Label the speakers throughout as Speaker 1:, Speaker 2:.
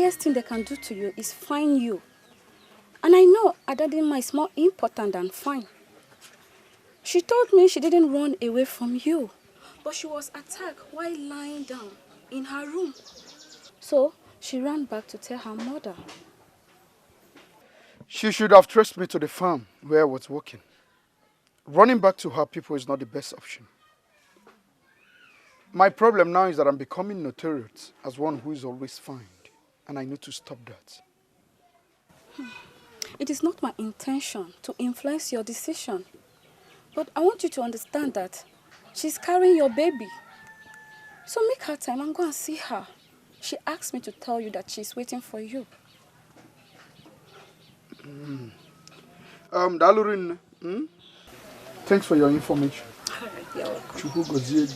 Speaker 1: highest thing they can do to you is fine you. And I know Adadima is more important than fine. She told me she didn't run away from you, but she was attacked while lying down in her room. So she ran back to tell her mother.
Speaker 2: She should have traced me to the farm where I was working. Running back to her people is not the best option. My problem now is that I'm becoming notorious as one who is always fined, and I need to stop that.
Speaker 1: It is not my intention to influence your decision, but I want you to understand that she's carrying your baby. So make her time and go and see her. She asked me to tell you that she's waiting for you.
Speaker 2: Dalurin, thanks for your information.
Speaker 1: All right, you're welcome.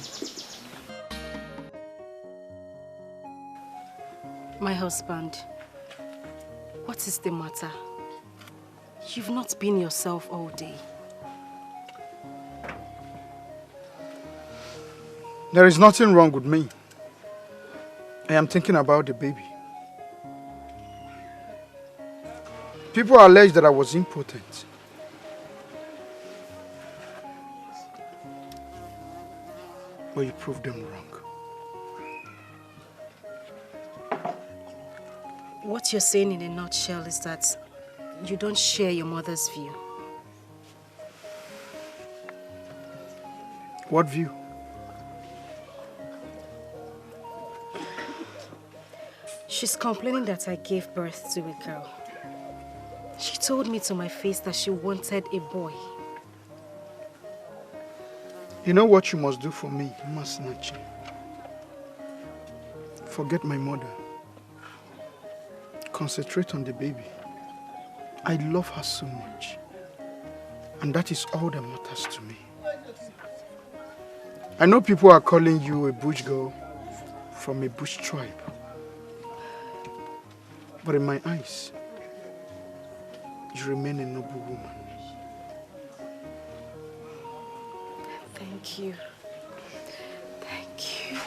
Speaker 3: My husband, what is the matter? You've not been yourself all day.
Speaker 2: There is nothing wrong with me. I am thinking about the baby. People allege that I was impotent. But you proved them wrong.
Speaker 3: What you're saying in a nutshell is that you don't share your mother's view.
Speaker 2: What view?
Speaker 3: She's complaining that I gave birth to a girl. She told me to my face that she wanted a boy.
Speaker 2: You know what you must do for me, Masnachi? Forget my mother. Concentrate on the baby. I love her so much. And that is all that matters to me. I know people are calling you a bush girl from a bush tribe. But in my eyes, you remain a noble woman.
Speaker 3: Thank you. Thank you.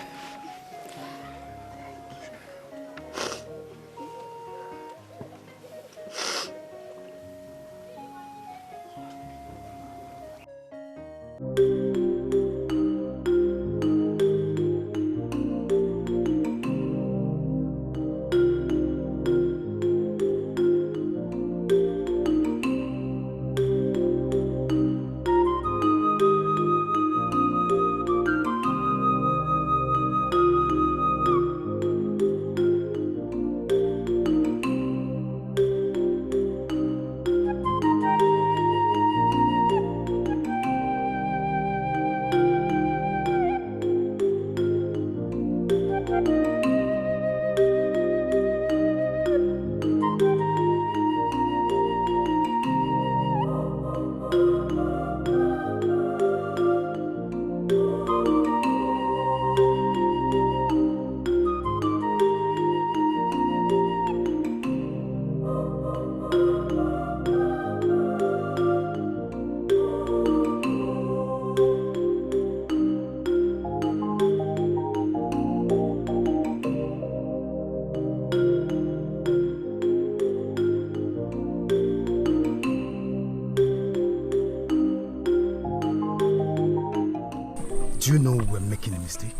Speaker 4: Do you know we're making a mistake?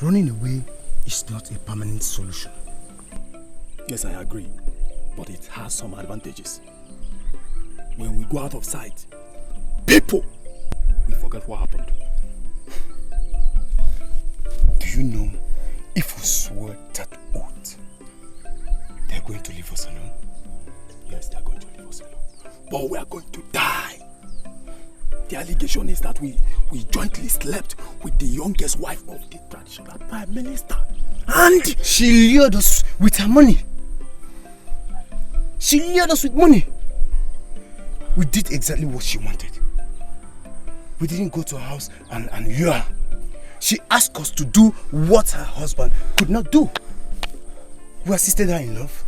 Speaker 4: Running away is not a permanent solution.
Speaker 5: Yes, I agree. But it has some advantages. When we go out of sight, people will forget what happened.
Speaker 4: Do you know, if we swear that oath, they're going to leave us alone?
Speaker 5: Yes, they're going to leave us alone. But we are going to die. The allegation is that we jointly slept with the youngest wife of the traditional prime minister.
Speaker 4: And she lured us with her money. She lured us with money. We did exactly what she wanted. We didn't go to her house and lure her. She asked us to do what her husband could not do. We assisted her in love.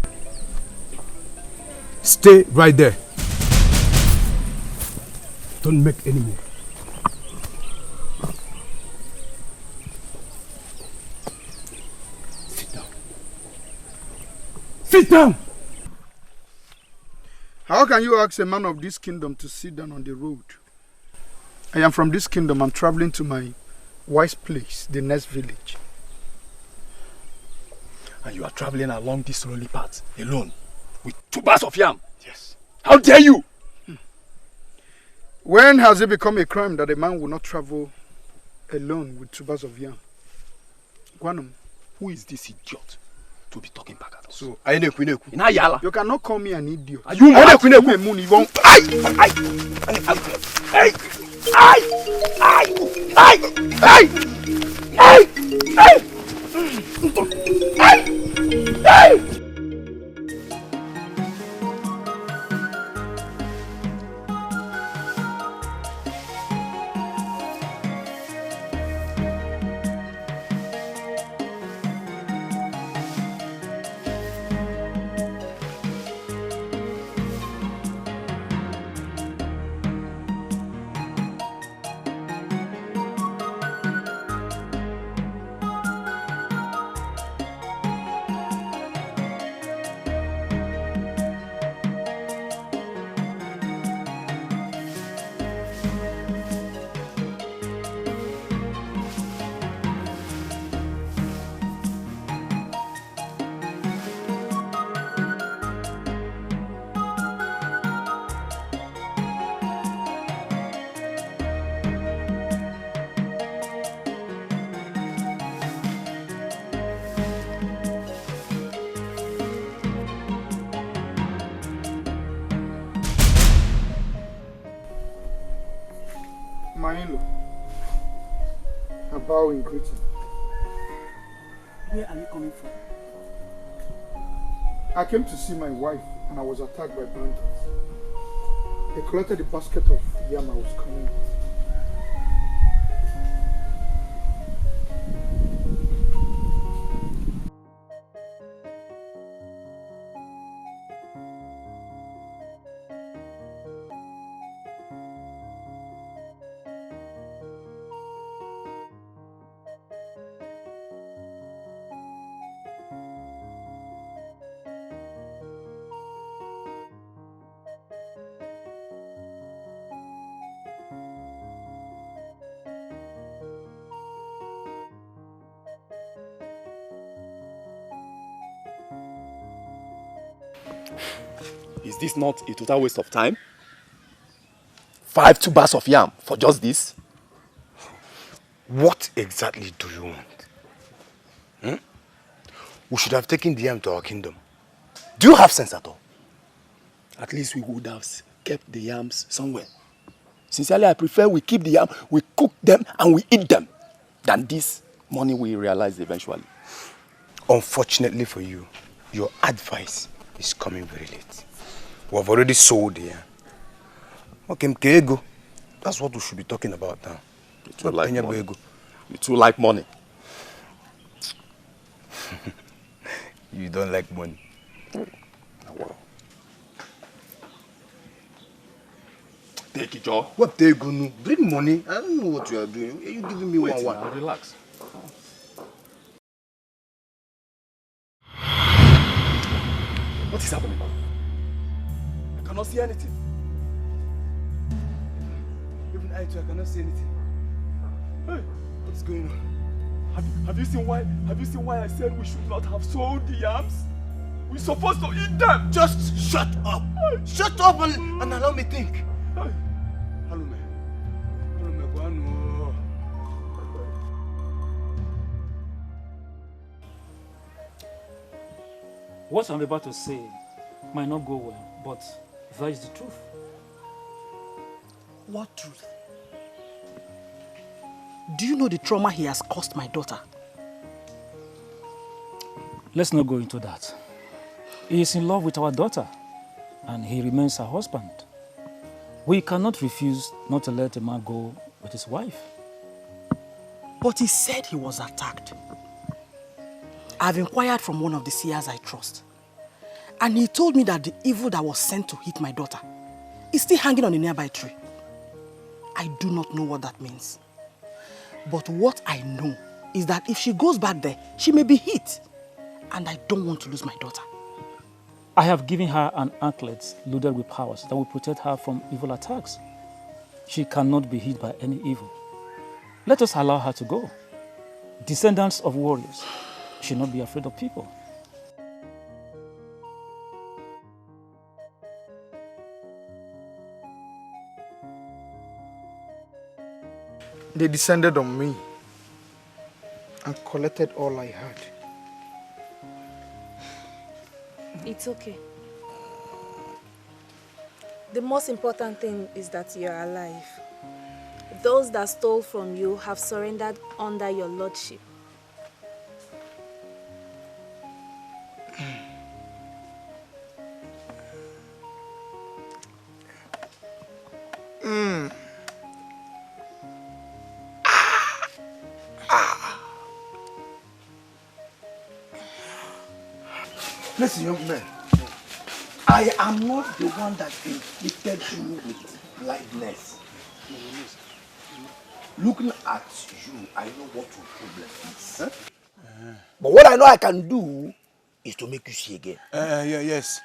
Speaker 5: Stay right there. Don't make any move.
Speaker 4: Sit down.
Speaker 5: Sit down!
Speaker 2: How can you ask a man of this kingdom to sit down on the road? I am from this kingdom. I'm traveling to my wife's place, the next village.
Speaker 5: And you are traveling along this lonely path alone with 2 bags of yam?
Speaker 2: Yes.
Speaker 5: How dare you?
Speaker 2: When has it become a crime that a man will not travel alone with 2 bags of yam? Guanum.
Speaker 5: Who is this idiot to be talking back at us?
Speaker 4: So, Ineku.
Speaker 2: You cannot call me an idiot.
Speaker 5: Are you mad?
Speaker 2: You won't. Mahilo, I bow in greeting.
Speaker 6: Where are you coming from?
Speaker 2: I came to see my wife and I was attacked by bandits. They collected the basket of yam I was coming.
Speaker 5: Is this not a total waste of time? 5 2 bags of yam for just this?
Speaker 4: What exactly do you want? We should have taken the yam to our kingdom. Do you have sense at all?
Speaker 5: At least we would have kept the yams somewhere. Sincerely, I prefer we keep the yam, we cook them and we eat them, than this money we realize eventually.
Speaker 4: Unfortunately for you, your advice is coming very late. We have already sold the yam. Okay, Mkego. That's what we should be talking about now.
Speaker 5: You too like money. You too like money.
Speaker 4: You don't like money.
Speaker 5: Wow. Take it, Joe.
Speaker 4: What they gonna bring money? I don't know what you are doing. You giving me
Speaker 5: Wait,
Speaker 4: one.
Speaker 5: Now, relax. What is happening? I cannot see anything.
Speaker 4: Even I too, I cannot see anything.
Speaker 5: Hey,
Speaker 4: what's going on?
Speaker 5: Have you seen why I said we should not have sold the yams? We're supposed to eat them.
Speaker 4: Just shut up. Shut up and allow me think.
Speaker 5: Hey.
Speaker 4: Hello, man.
Speaker 6: What I'm about to say might not go well, but that is the truth.
Speaker 7: What truth? Do you know the trauma he has caused my daughter?
Speaker 6: Let's not go into that. He is in love with our daughter, and he remains her husband. We cannot refuse not to let a man go with his wife.
Speaker 7: But he said he was attacked. I've inquired from one of the seers I trust, and he told me that the evil that was sent to hit my daughter is still hanging on a nearby tree. I do not know what that means. But what I know is that if she goes back there, she may be hit. And I don't want to lose my daughter.
Speaker 6: I have given her an anklet loaded with powers that will protect her from evil attacks. She cannot be hit by any evil. Let us allow her to go. Descendants of warriors should not be afraid of people.
Speaker 2: They descended on me and collected all I had.
Speaker 1: It's okay. The most important thing is that you're alive. Those that stole from you have surrendered under your lordship.
Speaker 5: Listen, young man. I am not the one that inflicted you with blindness. Looking at you, I know what your problem is. Huh? But what I know I can do is to make you see again.
Speaker 4: Yes.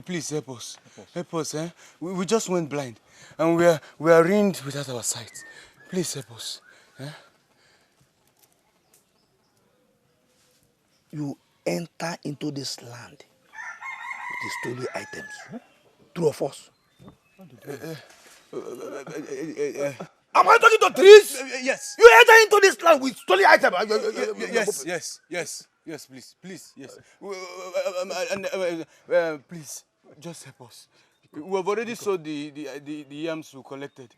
Speaker 4: Please help us. Help us. Eh? We just went blind. And we are ruined without our sight. Please help us. Eh?
Speaker 5: You enter into this land with the stolen items. Huh? True or false? Am I talking to trees?
Speaker 4: Yes.
Speaker 5: You enter into this land with stolen items.
Speaker 4: Yes, please, yes. Please, just help us. We have already sold the yams we collected.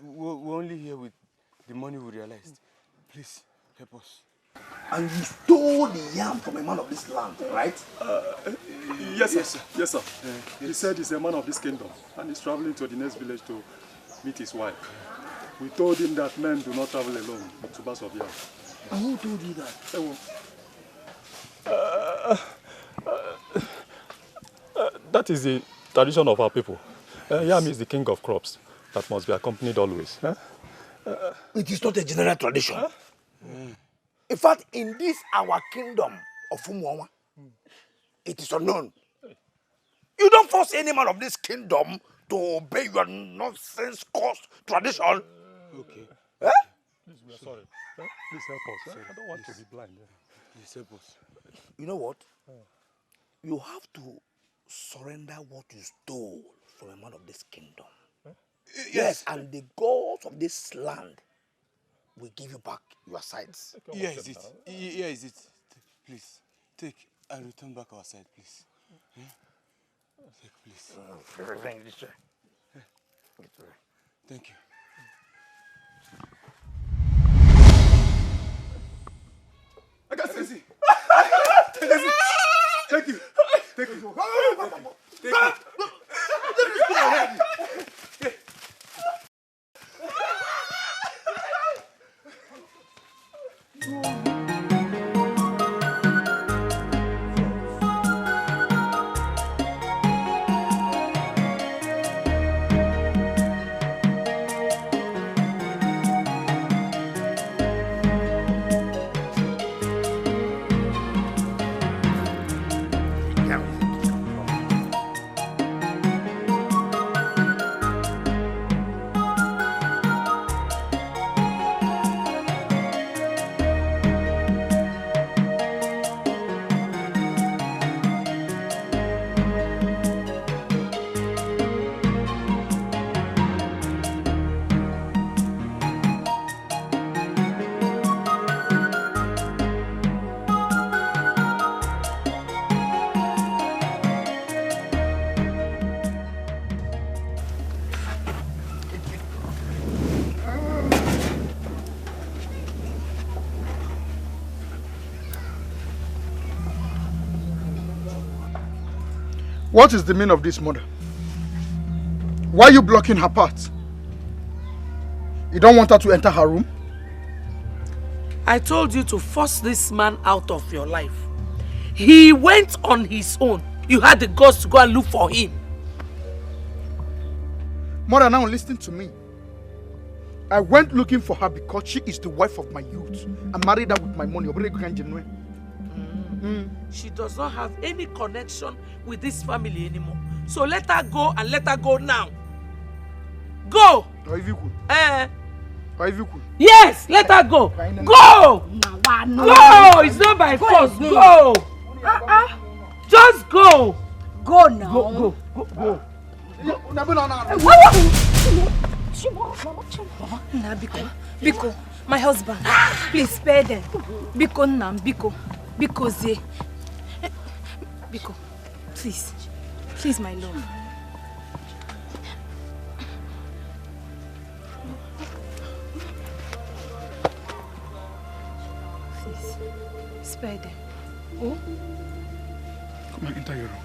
Speaker 4: We're only here with the money we realized. Please, help us.
Speaker 5: And you stole the yam from a man of this land, right?
Speaker 8: Yes, sir. He said he's a man of this kingdom and he's traveling to the next village to meet his wife. We told him that men do not travel alone with tubers of yam.
Speaker 5: And who told you that?
Speaker 8: That is the tradition of our people. Yam is the king of crops that must be accompanied always.
Speaker 5: It is not a general tradition. In fact, in this our kingdom of Umuawa, it is unknown. You don't force any man of this kingdom to obey your nonsense cost tradition.
Speaker 4: Okay.
Speaker 5: Eh?
Speaker 8: Please, we are sorry. Please help us. I don't want to be blind.
Speaker 4: Please help us.
Speaker 5: You know what? You have to surrender what you stole from a man of this kingdom. Yes, and the gods of this land will give you back your sights.
Speaker 4: Here is it. Please, take and return back our sight, please. Take, please. Thank you.
Speaker 8: I got Stacy. Thank you.
Speaker 2: What is the meaning of this, mother? Why are you blocking her path? You don't want her to enter her room?
Speaker 9: I told you to force this man out of your life. He went on his own. You had the guts to go and look for him.
Speaker 2: Mother, now listen to me. I went looking for her because she is the wife of my youth. I married her with my money.
Speaker 9: She does not have any connection with this family anymore. So let her go and let her go now. Go! Yes, let her go. Go! Go! It's not by force. Go! Just go!
Speaker 1: Go now.
Speaker 9: Go.
Speaker 1: Biko, my husband, please spare them. Biko Nam, Biko Ze. Biko, please my love. Please, spare them. Oh?
Speaker 2: Come on, enter your room.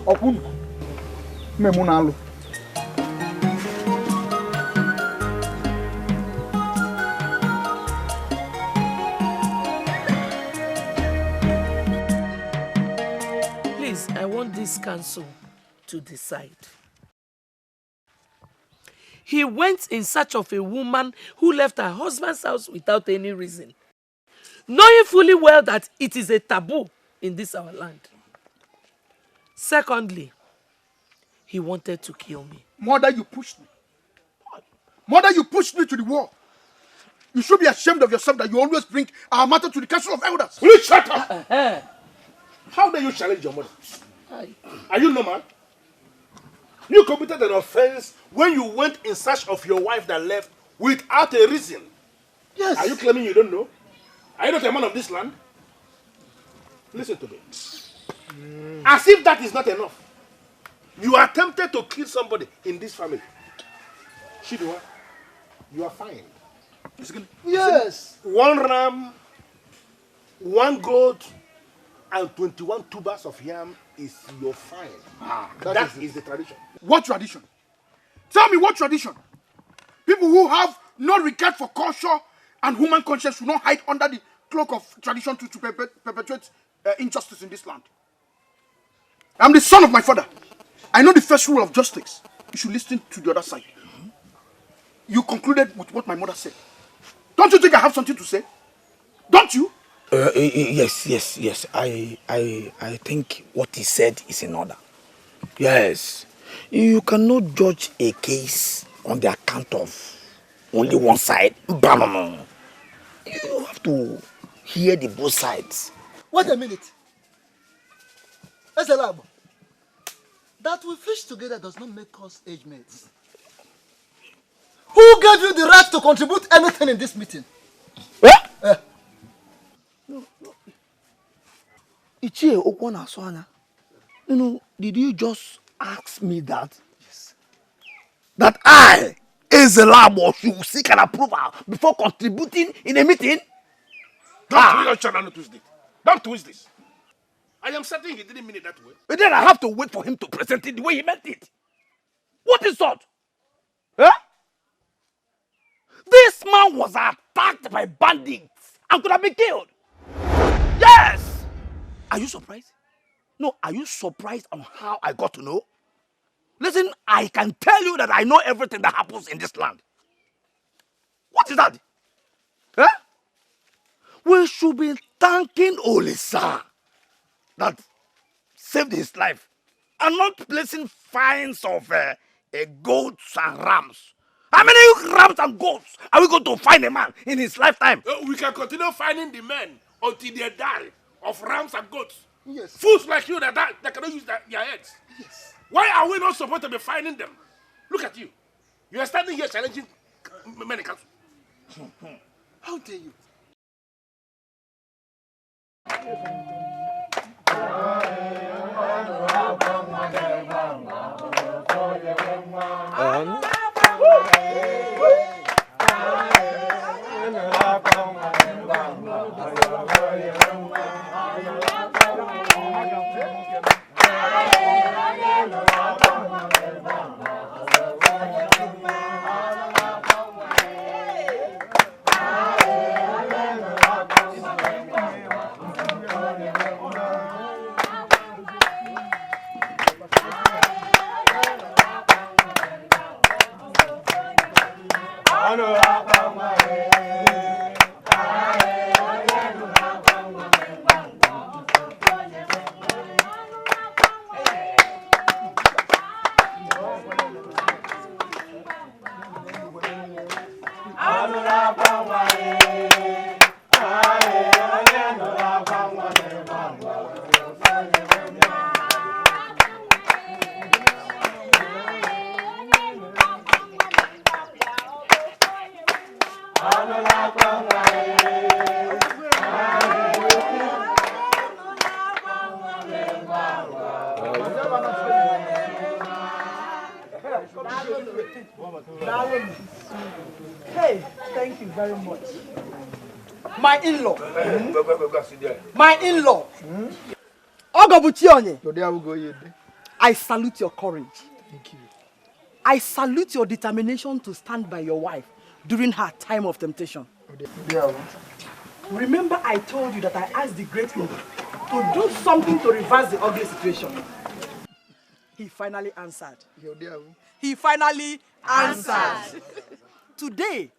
Speaker 2: Okun. Memunalo.
Speaker 9: Please, I want this council to decide. He went in search of a woman who left her husband's house without any reason, knowing fully well that it is a taboo in this our land. Secondly, he wanted to kill me.
Speaker 2: Mother, you pushed me. Mother, you pushed me to the wall. You should be ashamed of yourself that you always bring our matter to the council of elders.
Speaker 5: Will you shut up? How dare you challenge your mother? Are you normal? You committed an offense when you went in search of your wife that left without a reason.
Speaker 2: Yes.
Speaker 5: Are you claiming you don't know? Are you not a man of this land? Listen to me. As if that is not enough, you attempted to kill somebody in this family. Shidua, you are fined.
Speaker 2: Yes.
Speaker 5: 1 ram, 1 goat, and 21 tubers of yam is your fine. That is the tradition.
Speaker 2: What tradition? Tell me what tradition? People who have no regard for culture and human conscience should not hide under the cloak of tradition to perpetuate injustice in this land. I'm the son of my father. I know the first rule of justice. You should listen to the other side. You concluded with what my mother said. Don't you think I have something to say? Don't you?
Speaker 5: Yes. I think what he said is in order. Yes. You cannot judge a case on the account of only one side. You have to hear the both sides.
Speaker 10: Wait a minute. Ezelabo, that we fish together does not make us age mates. Who gave you the right to contribute anything in this meeting?
Speaker 5: No. Ichie Okwana Swana. Did you just ask me that? Yes. That I, Ezelabo, should seek an approval before contributing in a meeting? Don't twist this. I am certain he didn't mean it that way. But then I have to wait for him to present it the way he meant it. What is that? Huh? This man was attacked by bandits and could have been killed. Yes! Are you surprised? No, are you surprised on how I got to know? Listen, I can tell you that I know everything that happens in this land. What is that? Huh? We should be thanking Olisa that saved his life and not placing fines of goats and rams. How many rams and goats are we going to find a man in his lifetime? We can continue finding the men until they die of rams and goats.
Speaker 10: Yes.
Speaker 5: Fools like you that cannot use their heads.
Speaker 10: Yes.
Speaker 5: Why are we not supposed to be finding them? Look at you. You are standing here challenging many council.
Speaker 10: How dare you?
Speaker 7: Hey, thank you very much. My in-law. My in-law. I salute your courage.
Speaker 2: Thank you.
Speaker 7: I salute your determination to stand by your wife during her time of temptation. Remember I told you that I asked the great king to do something to reverse the ugly situation. He finally answered. He finally answered. Today,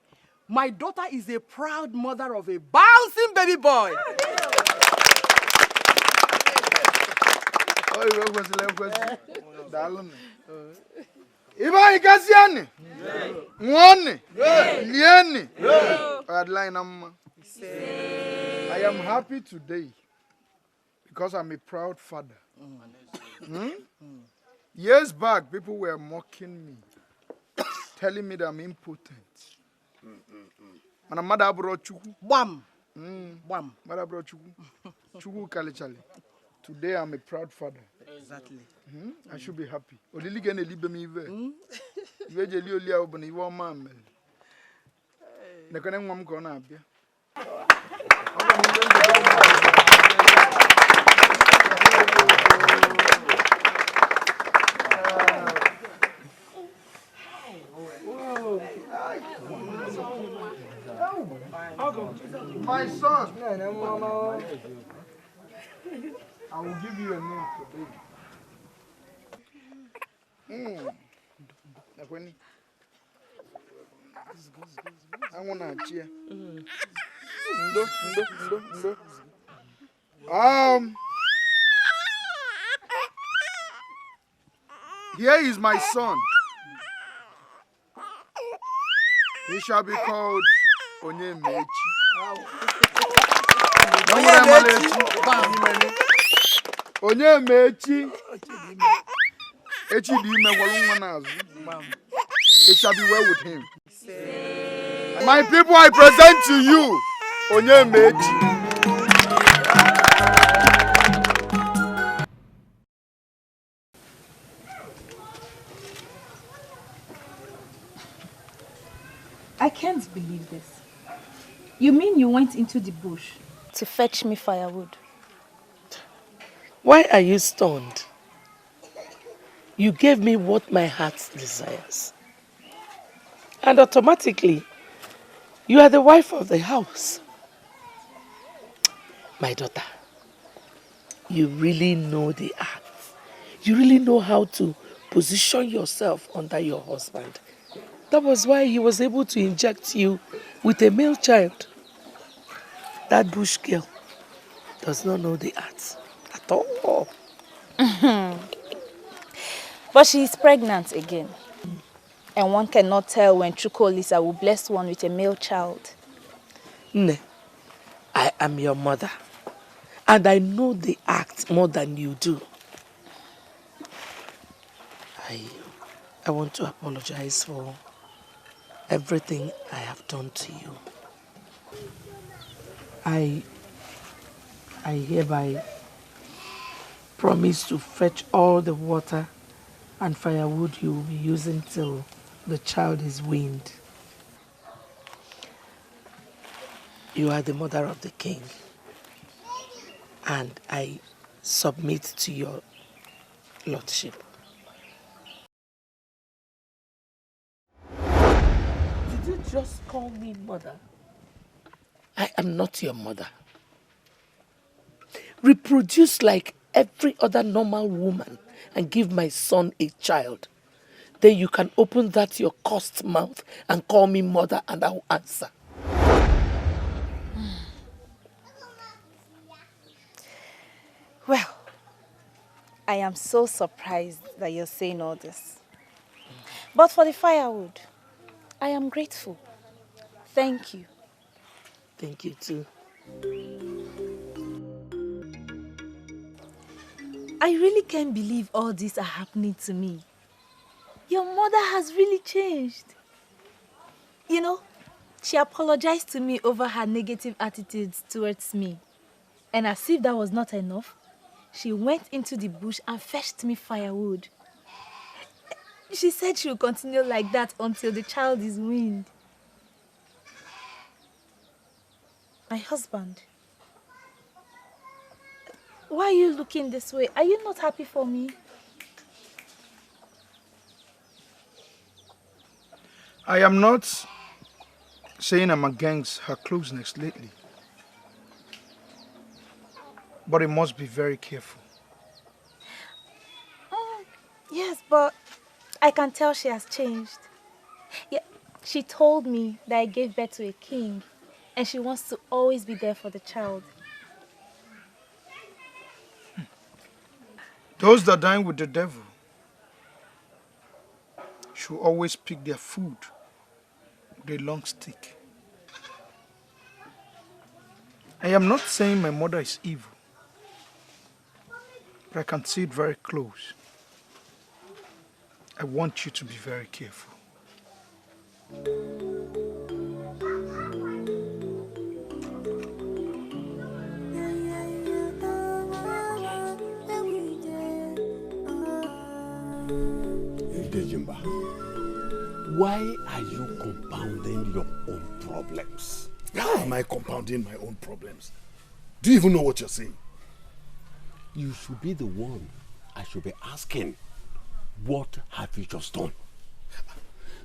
Speaker 7: my daughter is a proud mother of a bouncing baby boy.
Speaker 2: I am happy today because I'm a proud father. Years back, people were mocking me, telling me that I'm impotent. And I'm mad about Chuku.
Speaker 7: Bam!
Speaker 2: Bam! Mad about Chuku. Chuku Kalichali. Today I'm a proud father.
Speaker 7: Exactly.
Speaker 2: I should be happy. Oliligene libe mi ve. Iwe li oli abon iwo mam. Ne kone nwam ko na abia. My son, I will give you a name today. I want to cheer. Here is my son. He shall be called Onyemechi. Onyemechi. It shall be well with him. My people, I present to you Onyemechi.
Speaker 11: I can't believe this. You mean you went into the bush to fetch me firewood?
Speaker 9: Why are you stunned? You gave me what my heart desires. And automatically, you are the wife of the house. My daughter, you really know the art. You really know how to position yourself under your husband. That was why he was able to inject you with a male child. That bush girl does not know the art at all.
Speaker 11: But she is pregnant again. And one cannot tell when Chukwuolisa will bless one with a male child.
Speaker 9: Ne, I am your mother. And I know the act more than you do. I want to apologize for everything I have done to you. I hereby promise to fetch all the water and firewood you will be using till the child is weaned. You are the mother of the king, and I submit to your lordship. Did you just call me mother? I am not your mother. Reproduce like every other normal woman and give my son a child. then you can open that your cursed mouth and call me mother and I will answer.
Speaker 11: Well, I am so surprised that you're saying all this. But for the firewood, I am grateful. Thank you.
Speaker 9: Thank you too.
Speaker 11: I really can't believe all this are happening to me. Your mother has really changed. You know, she apologized to me over her negative attitudes towards me. And as if that was not enough, she went into the bush and fetched me firewood. She said she will continue like that until the child is weaned. My husband, why are you looking this way? Are you not happy for me?
Speaker 2: I am not saying I'm against her closeness lately. But it must be very careful.
Speaker 11: Yes, but I can tell she has changed. Yeah, she told me that I gave birth to a king and she wants to always be there for the child.
Speaker 2: Those that dine with the devil should always pick their food with a long stick. I am not saying my mother is evil, but I can see it very close. I want you to be very careful.
Speaker 5: Idejimba, why are you compounding your own problems?
Speaker 4: How am I compounding my own problems? Do you even know what you're saying?
Speaker 5: You should be the one I should be asking. What have you just done?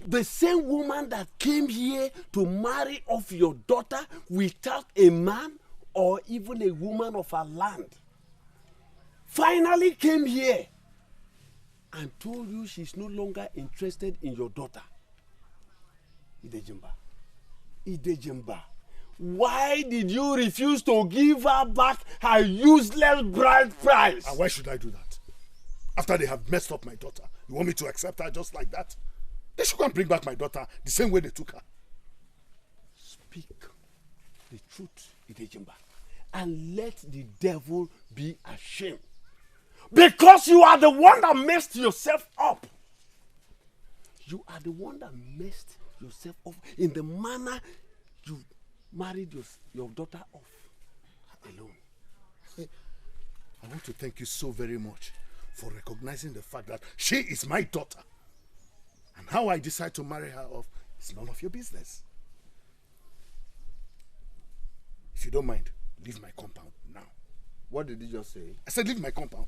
Speaker 5: The same woman that came here to marry off your daughter without a man or even a woman of her land finally came here and told you she's no longer interested in your daughter. Idejimba, why did you refuse to give her back her useless bride price?
Speaker 4: And why should I do that? After they have messed up my daughter, you want me to accept her just like that? They should come bring back my daughter the same way they took her.
Speaker 5: Speak the truth, Idejimba, and let the devil be ashamed. Because you are the one that messed yourself up. You are the one that messed yourself up in the manner you married your daughter off alone.
Speaker 4: I want to thank you so very much for recognizing the fact that she is my daughter. And how I decide to marry her off is none of your business. If you don't mind, leave my compound now.
Speaker 5: What did you just say?
Speaker 4: I said leave my compound.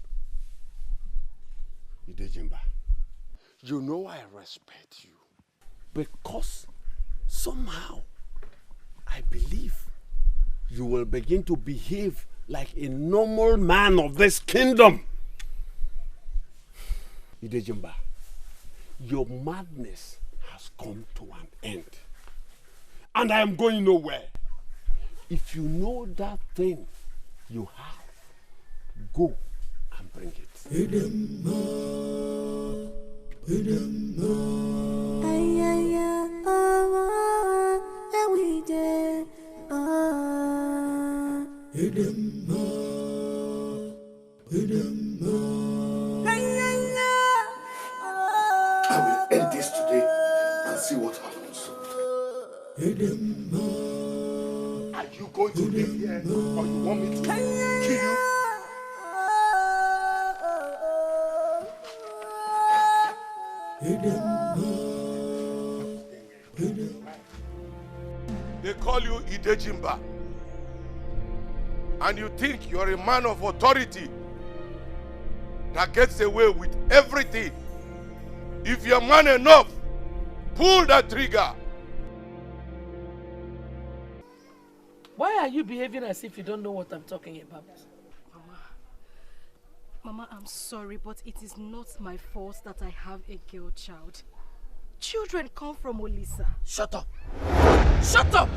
Speaker 5: Idejimba, you know I respect you because somehow I believe you will begin to behave like a normal man of this kingdom. Idejimba, your madness has come to an end. And I am going nowhere. If you know that thing you have, go and bring it.
Speaker 4: I will end this today and see what happens. Are you going to live here or you want me to kill you?
Speaker 12: They call you Idejimba. And you think you're a man of authority that gets away with everything. If you're man enough, pull that trigger.
Speaker 9: Why are you behaving as if you don't know what I'm talking about?
Speaker 7: Mama,
Speaker 3: Mama, I'm sorry, but it is not my fault that I have a girl child. Children come from Olisa.
Speaker 9: Shut up! Shut up!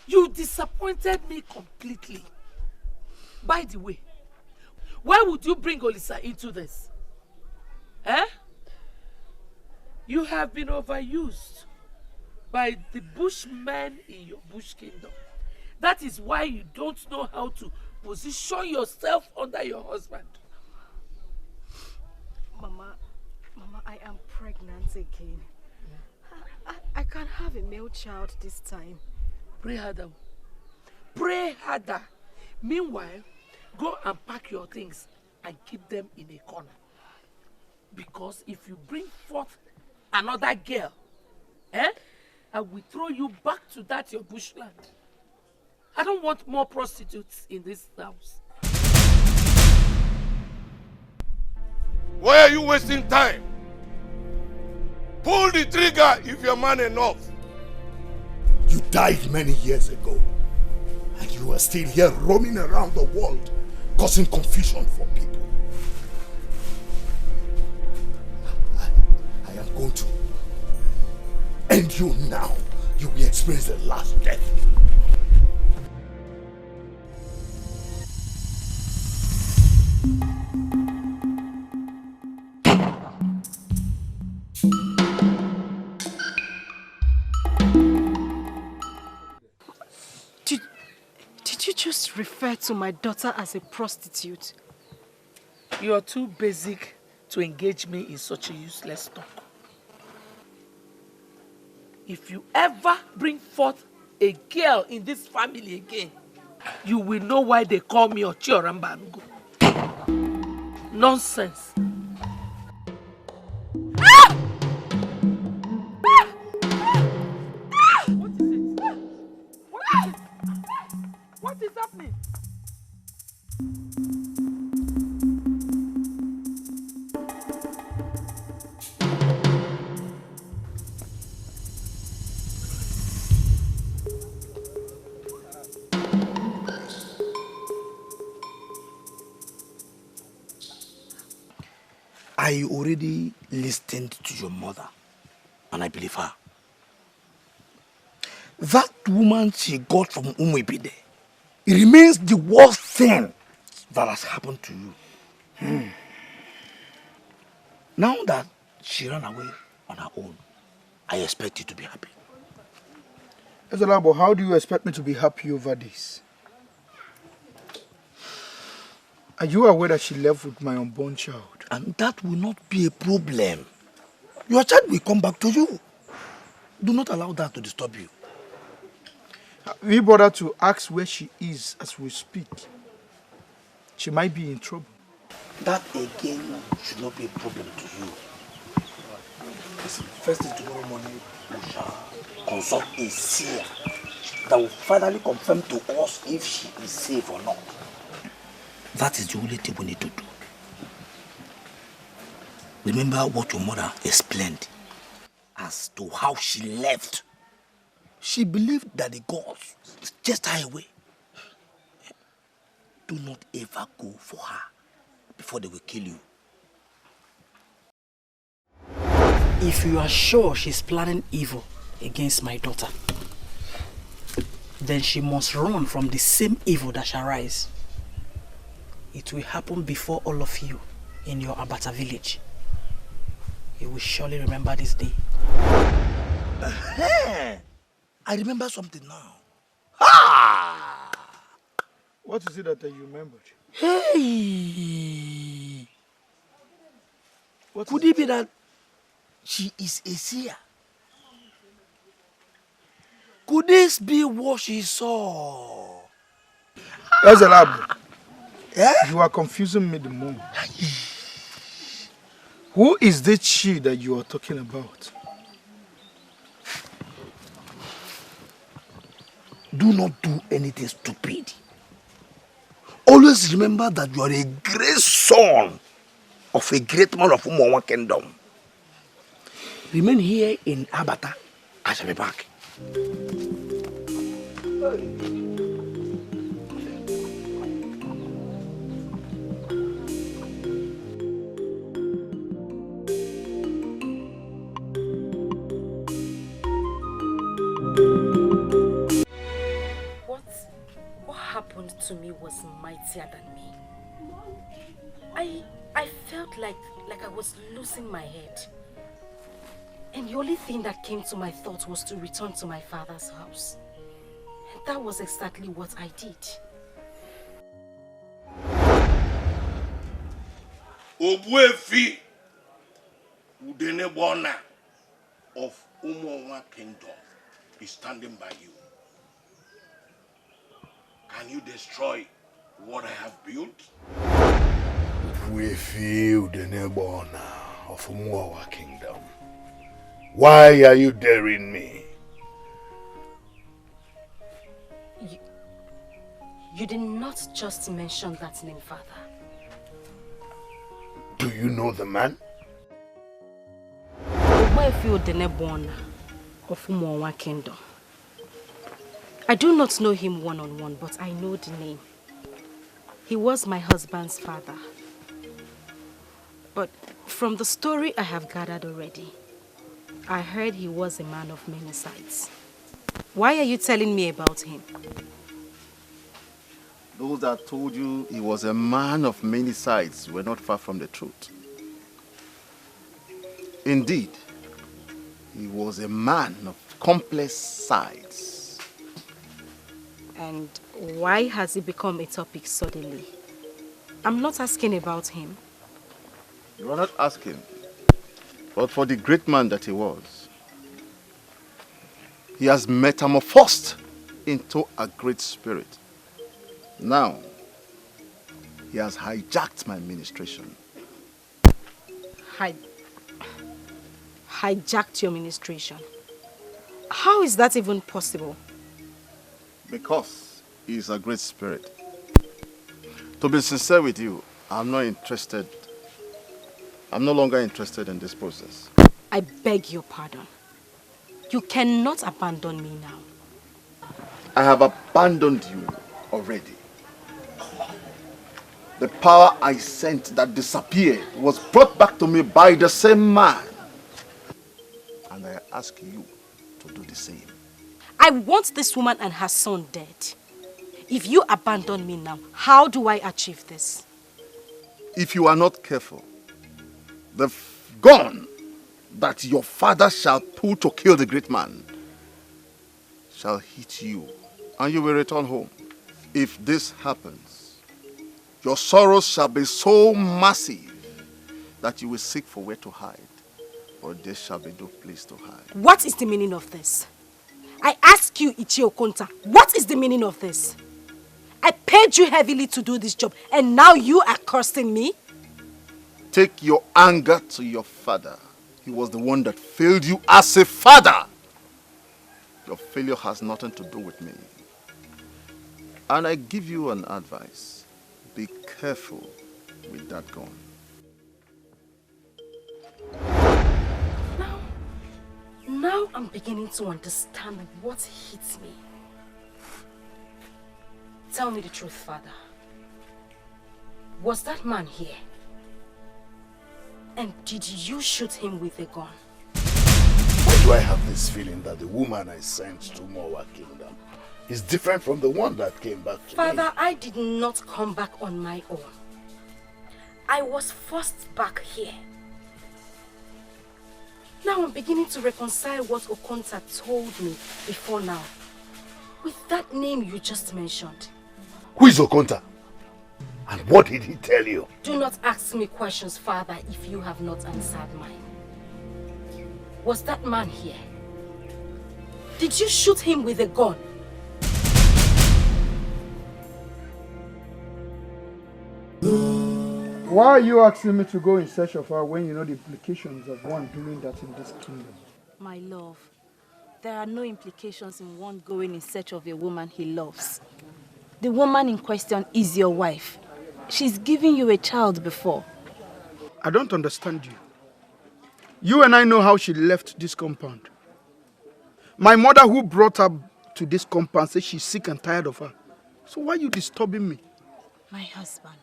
Speaker 9: You disappointed me completely. By the way, why would you bring Olisa into this? Eh? You have been overused by the bushmen in your bush kingdom. That is why you don't know how to position yourself under your husband.
Speaker 3: Mama, I am pregnant again. I can't have a male child this time.
Speaker 9: Pray harder. Pray harder. Meanwhile, go and pack your things and keep them in a corner. Because if you bring forth another girl, I will throw you back to that your bushland. I don't want more prostitutes in this house.
Speaker 12: Why are you wasting time? Pull the trigger if you're man enough.
Speaker 5: You died many years ago, and you are still here roaming around the world, causing confusion for people. I am going to end you now. You will experience the last death.
Speaker 3: Did you just refer to my daughter as a prostitute?
Speaker 9: You are too basic to engage me in such a useless talk. If you ever bring forth a girl in this family again, you will know why they call me Ochiorambanugo. Nonsense. What is happening?
Speaker 5: I already listened to your mother, and I believe her. That woman she got from Umwebide, it remains the worst thing that has happened to you. Now that she ran away on her own, I expect you to be happy.
Speaker 2: Ezalabo, how do you expect me to be happy over this? Are you aware that she left with my unborn child?
Speaker 5: And that will not be a problem. Your child will come back to you. Do not allow that to disturb you.
Speaker 2: We bother to ask where she is as we speak. She might be in trouble.
Speaker 5: That again should not be a problem to you. Listen, first thing tomorrow morning, we shall consult a seer that will finally confirm to us if she is safe or not. That is the only thing we need to do. Remember what your mother explained as to how she left. She believed that the gods chased her away. Do not ever go for her before they will kill you.
Speaker 7: If you are sure she's planning evil against my daughter, then she must run from the same evil that shall rise. It will happen before all of you in your Abata village. You will surely remember this day.
Speaker 5: I remember something now.
Speaker 2: What is it that you remembered?
Speaker 5: Hey! Could it be that she is a seer? Could this be what she saw?
Speaker 2: Ezalabo, you are confusing me the more. Who is this she that you are talking about?
Speaker 5: Do not do anything stupid. Always remember that you are a great son of a great man of Umawa kingdom. Remain here in Abata. I shall be back.
Speaker 3: to me was mightier than me. I felt like I was losing my head. And the only thing that came to my thought was to return to my father's house. And that was exactly what I did.
Speaker 12: Obuefi Udenebona of Umonwa Kingdom is standing by you. Can you destroy what I have built?
Speaker 5: Obuefi Udenebona of Umonwa Kingdom. Why are you daring me?
Speaker 3: You did not just mention that name, Father.
Speaker 5: Do you know the man?
Speaker 3: Obuefi Udenebona of Umonwa Kingdom. I do not know him one-on-one, but I know the name. He was my husband's father. But from the story I have gathered already, I heard he was a man of many sides. Why are you telling me about him?
Speaker 13: Those that told you he was a man of many sides were not far from the truth. Indeed, he was a man of complex sides.
Speaker 3: And why has he become a topic suddenly? I'm not asking about him.
Speaker 13: You are not asking, but for the great man that he was, he has metamorphosed into a great spirit. Now, he has hijacked my administration.
Speaker 3: Hijacked your ministration? How is that even possible?
Speaker 13: Because he is a great spirit. To be sincere with you, I'm no longer interested in this process.
Speaker 3: I beg your pardon. You cannot abandon me now.
Speaker 13: I have abandoned you already. The power I sent that disappeared was brought back to me by the same man. And I ask you to do the same.
Speaker 3: I want this woman and her son dead. If you abandon me now, how do I achieve this?
Speaker 13: If you are not careful, the gun that your father shall pull to kill the great man shall hit you, and you will return home. If this happens, your sorrows shall be so massive that you will seek for where to hide, but there shall be no place to hide.
Speaker 3: What is the meaning of this? I ask you, Ichie Okonta, what is the meaning of this? I paid you heavily to do this job, and now you are cursing me?
Speaker 13: Take your anger to your father. He was the one that failed you as a father. Your failure has nothing to do with me. And I give you an advice. Be careful with that gun.
Speaker 3: Now I'm beginning to understand what hits me. Tell me the truth, Father. Was that man here? And did you shoot him with a gun?
Speaker 5: Why do I have this feeling that the woman I sent to Mowa Kingdom is different from the one that came back to me?
Speaker 3: Father, I did not come back on my own. I was forced back here. Now I'm beginning to reconcile what Okonta told me before now with that name you just mentioned.
Speaker 5: Who is Okonta? And what did he tell you?
Speaker 3: Do not ask me questions, Father, if you have not answered mine. Was that man here? Did you shoot him with a gun?
Speaker 2: Why are you asking me to go in search of her when you know the implications of one doing that in this kingdom?
Speaker 11: My love, there are no implications in one going in search of a woman he loves. The woman in question is your wife. She's given you a child before.
Speaker 2: I don't understand you. You and I know how she left this compound. My mother who brought her to this compound said she's sick and tired of her. So why are you disturbing me?
Speaker 11: My husband.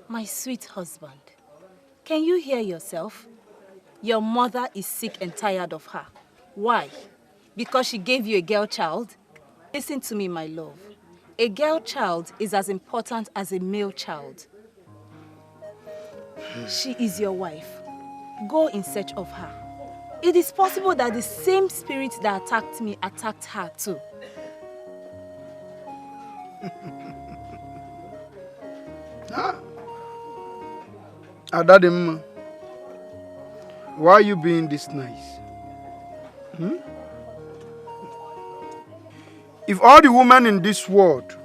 Speaker 11: My sweet husband. Can you hear yourself? Your mother is sick and tired of her. Why? Because she gave you a girl child? Listen to me, my love. A girl child is as important as a male child. She is your wife. Go in search of her. It is possible that the same spirit that attacked me attacked her too.
Speaker 2: Adadim, why are you being this nice? If all the women in this world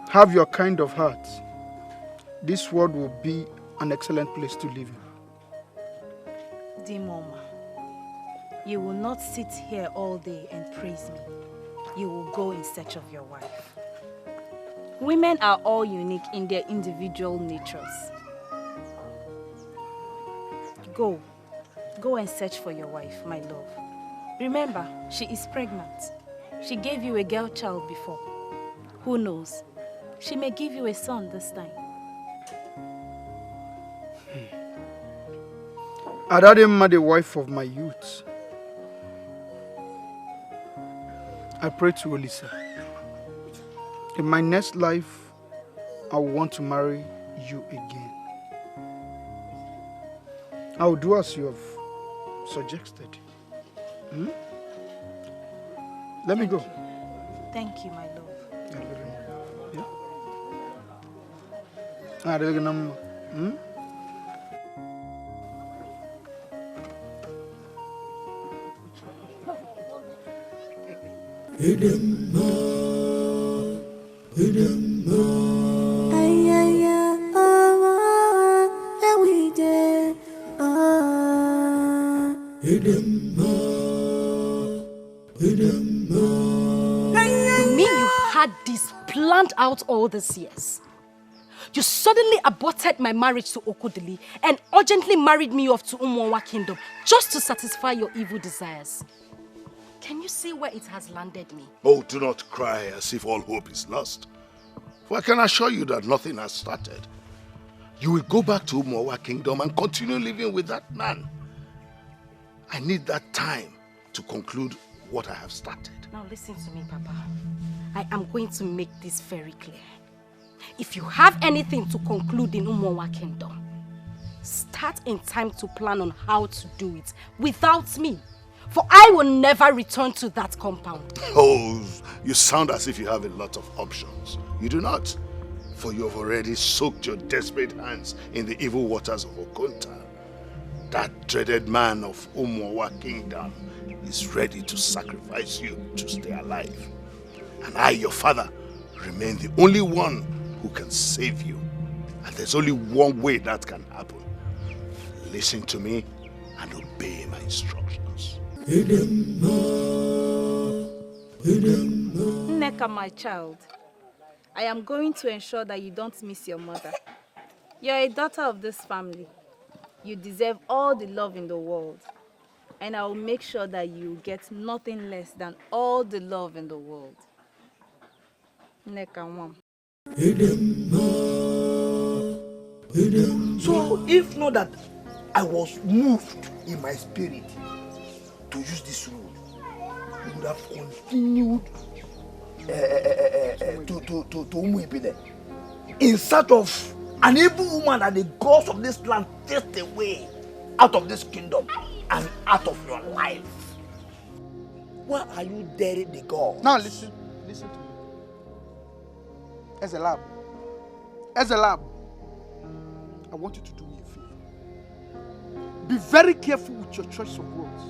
Speaker 2: have your kind of heart, this world will be an excellent place to live in.
Speaker 11: Dimoma, you will not sit here all day and praise me. You will go in search of your wife. Women are all unique in their individual natures. Go and search for your wife, my love. Remember, she is pregnant. She gave you a girl child before. Who knows? She may give you a son this time.
Speaker 2: Adadimma, the wife of my youth. I pray to Olisa. In my next life, I want to marry you again. I will do as you have suggested. Let me go.
Speaker 11: Thank you, my love.
Speaker 3: You mean you had this planned out all these years? You suddenly aborted my marriage to Okodili and urgently married me off to Umwanwa Kingdom just to satisfy your evil desires. Can you see where it has landed me?
Speaker 12: Oh, do not cry as if all hope is lost. For I can assure you that nothing has started. You will go back to Umwanwa Kingdom and continue living with that man. I need that time to conclude what I have started.
Speaker 3: Now listen to me, Papa. I am going to make this very clear. If you have anything to conclude in Umwanwa Kingdom, start in time to plan on how to do it without me. For I will never return to that compound.
Speaker 12: Oh, you sound as if you have a lot of options. You do not. For you have already soaked your desperate hands in the evil waters of Okonta. That dreaded man of Umwanwa Kingdom is ready to sacrifice you to stay alive. And I, your father, remain the only one who can save you. And there's only one way that can happen. Listen to me and obey my instructions.
Speaker 11: Nneka, my child, I am going to ensure that you don't miss your mother. You're a daughter of this family. You deserve all the love in the world. And I will make sure that you get nothing less than all the love in the world. Nneka, Mom.
Speaker 5: So, if not that I was moved in my spirit to use this rule, you would have continued to Umuibide in search of an evil woman that the gods of this land chased away out of this kingdom and out of your life. Why are you daring the gods?
Speaker 2: Now listen to me. As a lab, I want you to do me a favor. Be very careful with your choice of words.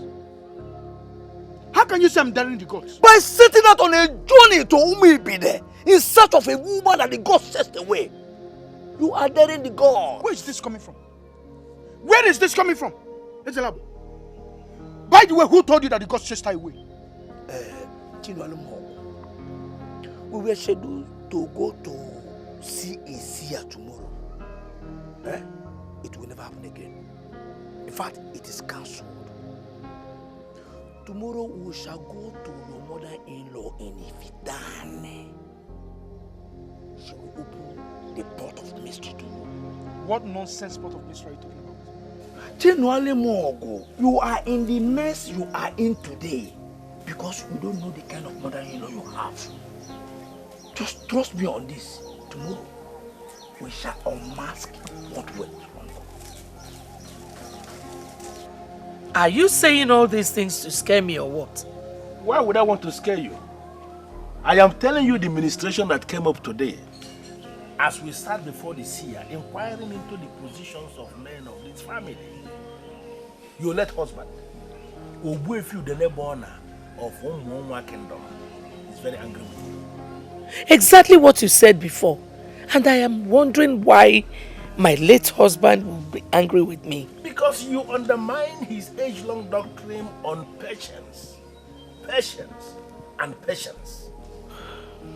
Speaker 2: How can you say I'm daring the gods?
Speaker 5: By setting out on a journey to Umuibide in search of a woman that the gods chased away. You are daring the gods.
Speaker 2: Where is this coming from? Where is this coming from? Ezelab. By the way, who told you that the gods chased her away?
Speaker 5: We were scheduled to go to see a seer tomorrow. It will never happen again. In fact, it is cancelled. Tomorrow we shall go to your mother-in-law in Ifidane. She will open the pot of mystery to you.
Speaker 2: What nonsense pot of mystery are you talking about?
Speaker 5: You are in the mess you are in today because you don't know the kind of mother-in-law you have. Just trust me on this. Tomorrow, we shall unmask what went wrong.
Speaker 9: Are you saying all these things to scare me or what?
Speaker 5: Why would I want to scare you? I am telling you the ministration that came up today. As we sat before the seer, inquiring into the positions of men of this family. Your late husband, Obuefiu the neighbor of Umwonwa Kingdom, is very angry with you.
Speaker 9: Exactly what you said before. And I am wondering why my late husband will be angry with me.
Speaker 5: Because you undermine his age-long doctrine on patience. Patience and patience.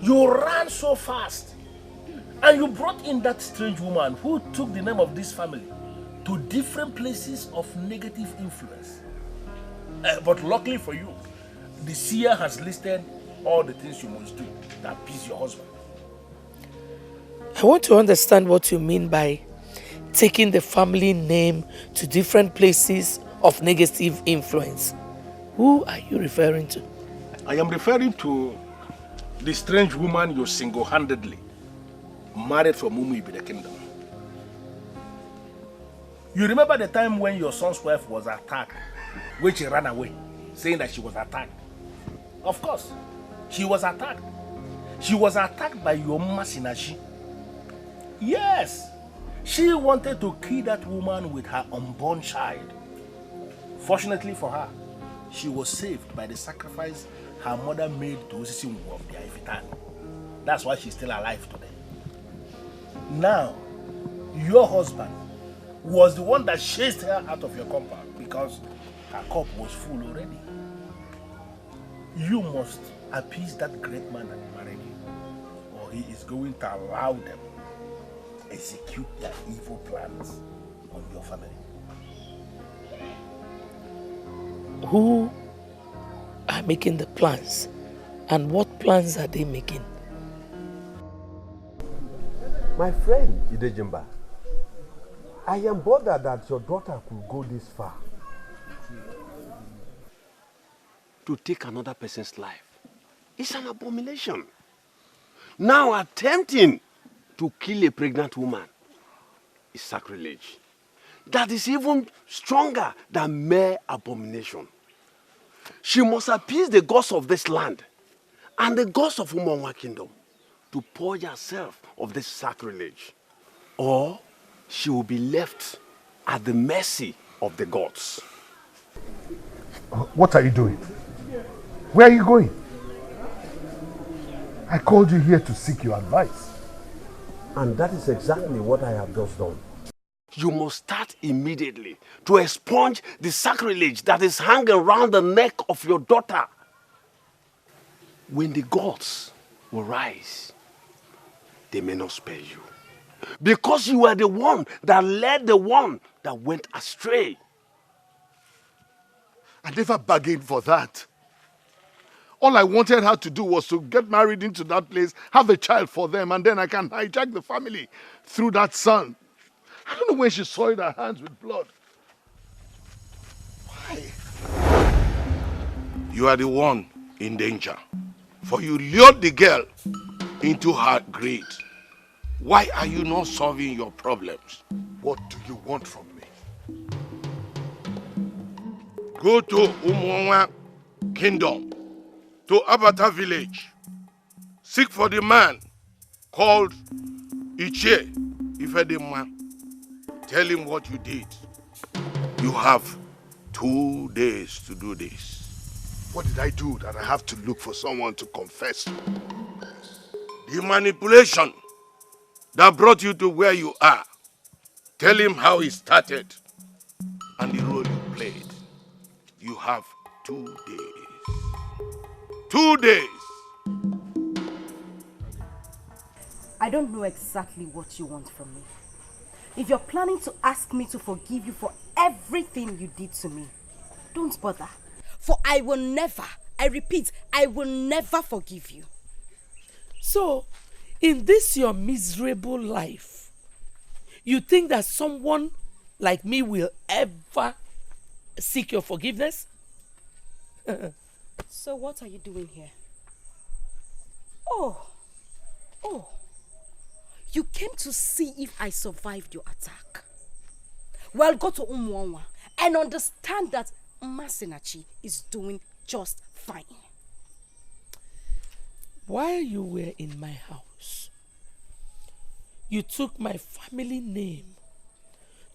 Speaker 5: You ran so fast. And you brought in that strange woman who took the name of this family to different places of negative influence. But luckily for you, the seer has listed all the things you must do to appease your husband.
Speaker 9: I want to understand what you mean by taking the family name to different places of negative influence. Who are you referring to?
Speaker 5: I am referring to the strange woman you single-handedly married from Mumu Ibe the Kingdom. You remember the time when your son's wife was attacked, when she ran away, saying that she was attacked? Of course, she was attacked. She was attacked by your Mama Sinashi. Yes, she wanted to kill that woman with her unborn child. Fortunately for her, she was saved by the sacrifice her mother made to Osisimu of the Ifitan. That's why she's still alive today. Now, your husband was the one that chased her out of your compound because her cup was full already. You must appease that great man that married you, or he is going to allow them execute their evil plans on your family.
Speaker 9: Who are making the plans? And what plans are they making?
Speaker 14: My friend, Idejimba, I am bothered that your daughter could go this far.
Speaker 12: To take another person's life is an abomination. Now attempting to kill a pregnant woman is sacrilege. That is even stronger than mere abomination. She must appease the gods of this land and the gods of Umwonwa Kingdom to purge herself of this sacrilege, or she will be left at the mercy of the gods.
Speaker 14: What are you doing? Where are you going? I called you here to seek your advice. And that is exactly what I have just done.
Speaker 12: You must start immediately to expunge the sacrilege that is hanging around the neck of your daughter. When the gods will rise, they may not spare you. Because you are the one that led the one that went astray.
Speaker 13: I never bargained for that. All I wanted her to do was to get married into that place, have a child for them, and then I can hijack the family through that son. I don't know when she soiled her hands with blood. Why?
Speaker 12: You are the one in danger. For you lured the girl into her greed. Why are you not solving your problems?
Speaker 13: What do you want from me?
Speaker 12: Go to Umwonwa Kingdom, to Abata village. Seek for the man called Ichie Ifedema. Tell him what you did. You have 2 days to do this.
Speaker 13: What did I do that I have to look for someone to confess?
Speaker 12: The manipulation that brought you to where you are. Tell him how it started and the role you played. You have 2 days. 2 days.
Speaker 3: I don't know exactly what you want from me. If you're planning to ask me to forgive you for everything you did to me, don't bother. For I will never, I repeat, I will never forgive you.
Speaker 9: So, in this your miserable life, you think that someone like me will ever seek your forgiveness?
Speaker 3: So what are you doing here? Oh, Oh, you came to see if I survived your attack. Well, go to Umuonwa and understand that Masinachi is doing just fine.
Speaker 9: While you were in my house, you took my family name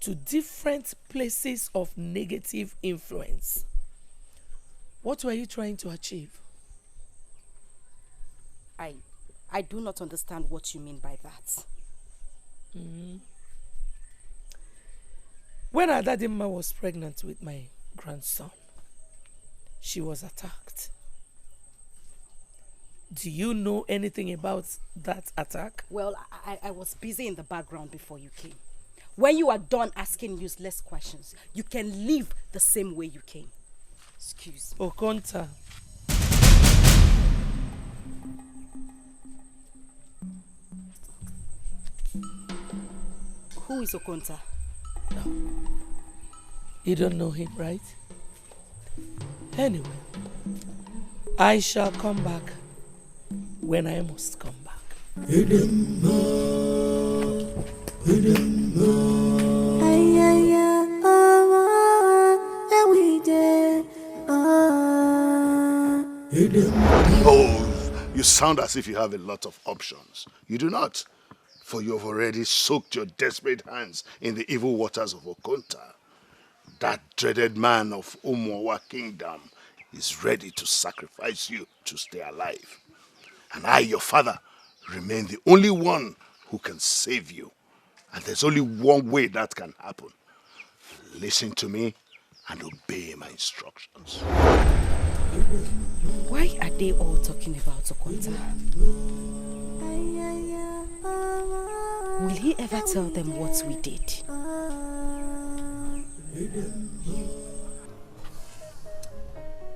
Speaker 9: to different places of negative influence. What were you trying to achieve?
Speaker 3: I do not understand what you mean by that.
Speaker 9: When Adadimma was pregnant with my grandson, she was attacked. Do you know anything about that attack?
Speaker 3: Well, I was busy in the background before you came. When you are done asking useless questions, you can leave the same way you came. Excuse me.
Speaker 9: Okonta.
Speaker 3: Who is Okonta?
Speaker 9: You don't know him, right? Anyway, I shall come back when I must come back.
Speaker 12: Oh, you sound as if you have a lot of options. You do not, for you have already soaked your desperate hands in the evil waters of Okonta. That dreaded man of Umuonwa Kingdom is ready to sacrifice you to stay alive. And I, your father, remain the only one who can save you. And there's only one way that can happen. Listen to me and obey my instructions.
Speaker 3: Why are they all talking about Okonta? Will he ever tell them what we did?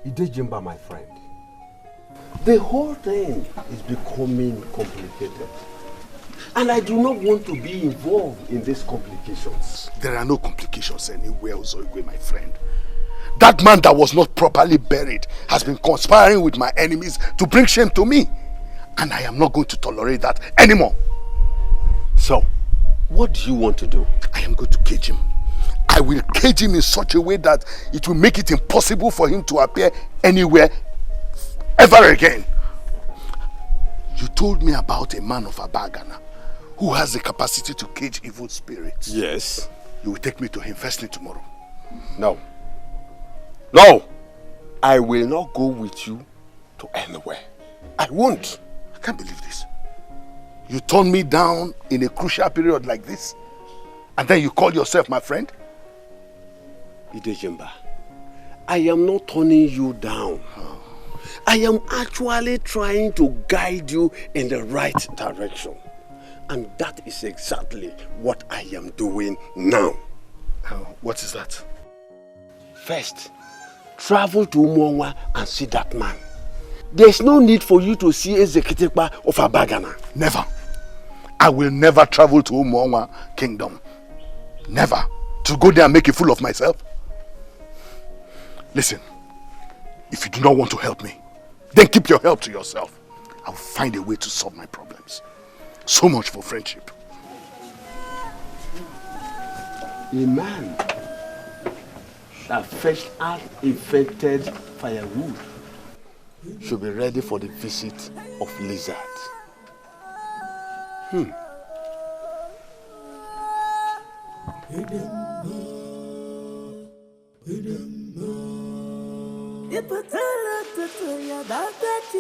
Speaker 14: Idejimba, my friend, the whole thing is becoming complicated. And I do not want to be involved in these complications.
Speaker 12: There are no complications anywhere, Ozoigwe, my friend. That man that was not properly buried has been conspiring with my enemies to bring shame to me. And I am not going to tolerate that anymore.
Speaker 14: So, what do you want to do?
Speaker 12: I am going to cage him. I will cage him in such a way that it will make it impossible for him to appear anywhere ever again. You told me about a man of Abagana who has the capacity to cage evil spirits.
Speaker 14: Yes.
Speaker 12: You will take me to him first thing tomorrow.
Speaker 14: No. No! I will not go with you to anywhere. I won't.
Speaker 12: I can't believe this. You turned me down in a crucial period like this, and then you call yourself my friend?
Speaker 14: Idejimba, I am not turning you down. I am actually trying to guide you in the right direction. And that is exactly what I am doing now.
Speaker 12: What is that?
Speaker 14: First, travel to Umuonwa and see that man. There's no need for you to see Ezekitikpa of Abagana.
Speaker 12: Never. I will never travel to Umuonwa Kingdom. Never. To go there and make a fool of myself. Listen, if you do not want to help me, then keep your help to yourself. I will find a way to solve my problems. So much for friendship.
Speaker 14: A man that fetched infected firewood should be ready for the visit of lizard.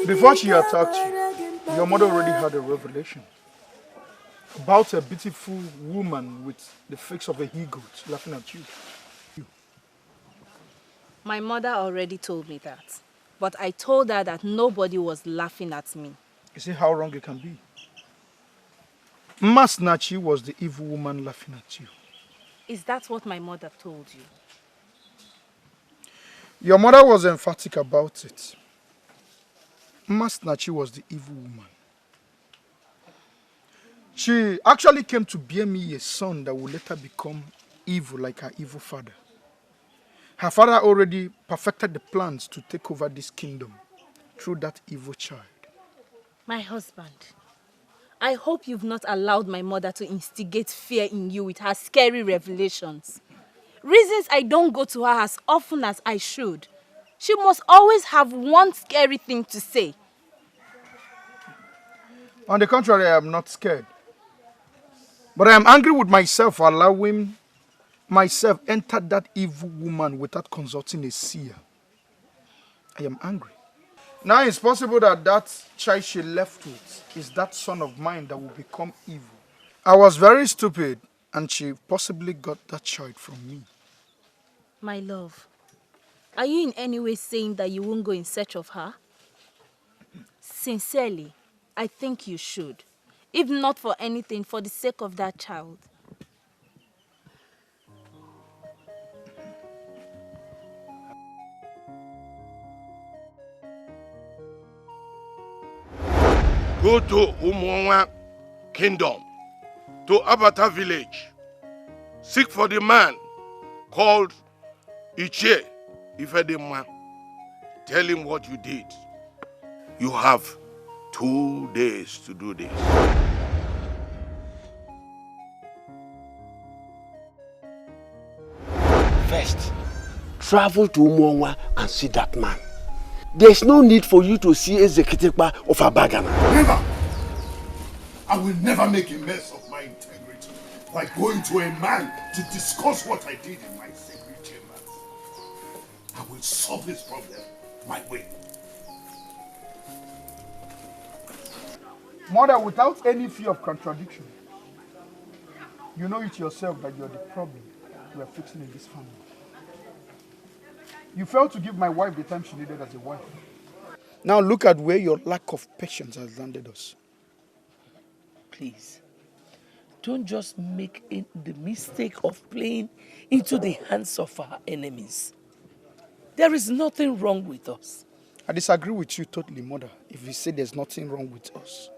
Speaker 2: Before she attacked you, your mother already had a revelation about a beautiful woman with the face of a he-goat laughing at you.
Speaker 11: My mother already told me that, but I told her that nobody was laughing at me.
Speaker 2: You see how wrong it can be? Masnachi was the evil woman laughing at you.
Speaker 11: Is that what my mother told you?
Speaker 2: Your mother was emphatic about it. Masnachi was the evil woman. She actually came to bear me a son that would later become evil like her evil father. Her father already perfected the plans to take over this kingdom through that evil child.
Speaker 11: My husband, I hope you've not allowed my mother to instigate fear in you with her scary revelations. Reasons I don't go to her as often as I should. She must always have one scary thing to say.
Speaker 2: On the contrary, I am not scared. But I am angry with myself for allowing myself enter that evil woman without consulting a seer. I am angry. Now it's possible that that child she left with is that son of mine that will become evil. I was very stupid and she possibly got that child from me.
Speaker 11: My love, are you in any way saying that you won't go in search of her? Sincerely, I think you should. If not for anything, for the sake of that child.
Speaker 12: Go to Umwonwa Kingdom, to Abata village. Seek for the man called Ichie Ifedema. Tell him what you did. You have 2 days to do this.
Speaker 14: First, travel to Umwonwa and see that man. There's no need for you to see Ezekitepa of Abagana.
Speaker 13: Never! I will never make a mess of my integrity by going to a man to discuss what I did in my secret chambers. I will solve this problem my way.
Speaker 2: Mother, without any fear of contradiction, you know it yourself that you're the problem we are fixing in this family. You failed to give my wife the time she needed as a wife. Now look at where your lack of patience has landed us.
Speaker 9: Please, don't just make the mistake of playing into the hands of our enemies. There is nothing wrong with us.
Speaker 2: I disagree with you totally, Mother, if you say there's nothing wrong with us.